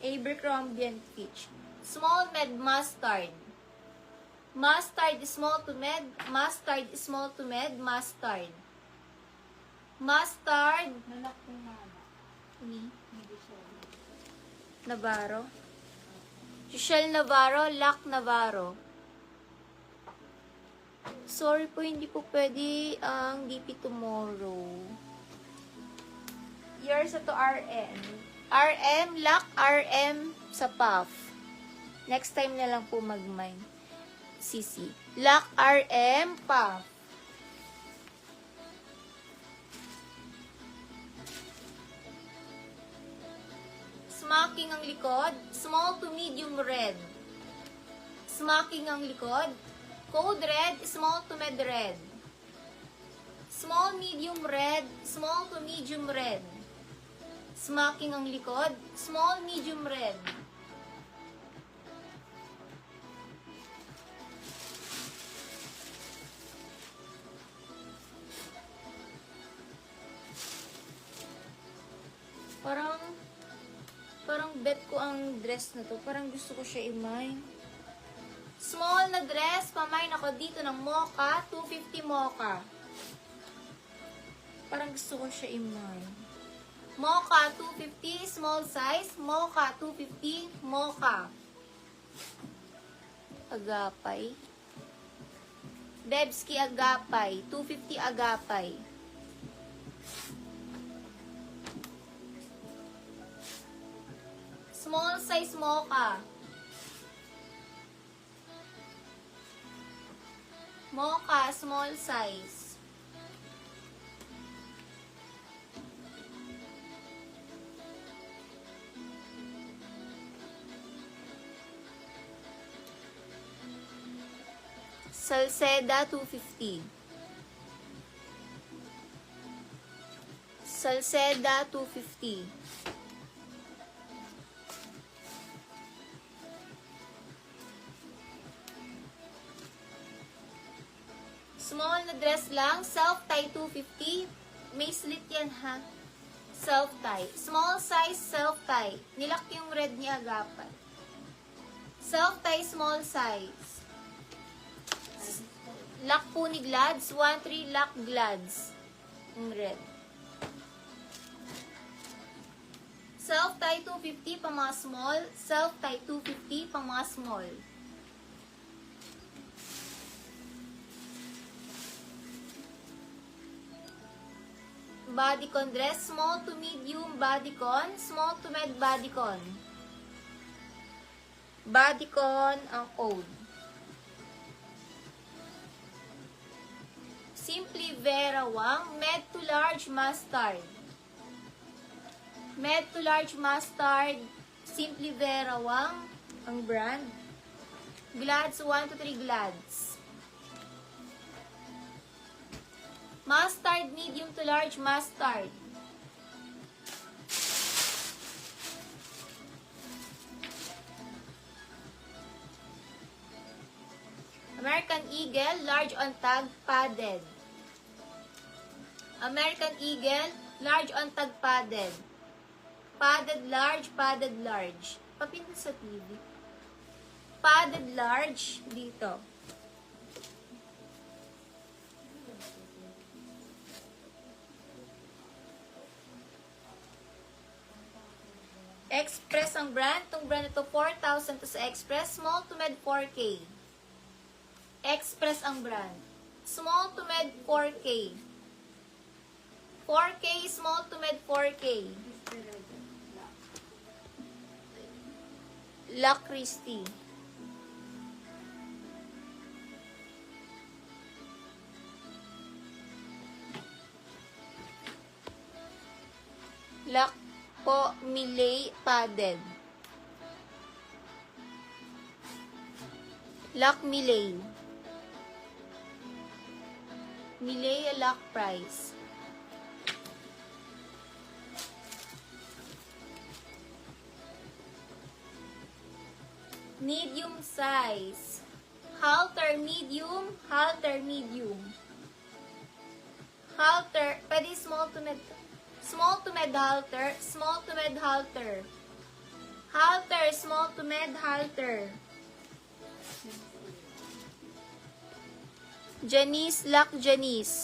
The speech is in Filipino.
Abercrombie and Fitch. Small med mustard. Mustard small to med. Mustard small to med. Mustard. Mustard. Nalak ko nga na. Ni Hindi siya. Navarro. Michelle Navarro. Lac Navarro. Sorry po, hindi po pwede ang DP tomorrow. Yours to RM. RM, Lac, RM sa PAF. Next time na lang po mag-mine. CC. Lac, RM, PAF. Smacking ang likod. Small to medium red. Smacking ang likod. Code red, small to med red. Small, medium red, small to medium red. Smacking ang likod, small, medium red. Parang bet ko ang dress na to. Parang gusto ko siya i-mine. Small na dress, pamain ako dito ng mocha, 250 mocha. Parang gusto ko siya i-mine. Mocha, 250, small size. Mocha, 250, mocha. Agapay. Bebski agapay, 250 agapay. Small size mocha. Mocha, small size. Salceda, 250. Salceda, 250. Small na dress lang, self-tie 250. May slit yan ha. Self-tie. Small size, self-tie. Nilak yung red niya agapan. Self-tie, small size. Lock po ni Glads. 1-3 lock Glads. Yung red. Self-tie 250 pang mga small. Self-tie 250 pang mga small. Bodycon dress, small to medium bodycon, small to med bodycon. Bodycon ang code. Simply Vera Wang, med to large mustard. Med to large mustard, Simply Vera Wang, ang brand. Glads, 1-3 Glads. Mustard, medium to large mustard. American Eagle, large on tag, padded. American Eagle, large on tag, padded. Padded large, padded large. Papindot sa TV. Padded large, dito. Express ang brand. Itong brand ito, 4,000 to sa Express. Small to med, 4K. Express ang brand. Small to med, 4K. 4K, small to med, 4K. La Christie. La po Millet padded. Lac Millet. Millet Lac price. Medium size. Halter medium, halter medium. Halter, pwede small to med. Small to med halter, small to med halter. Halter, small to med halter. Janice, Luck Janice.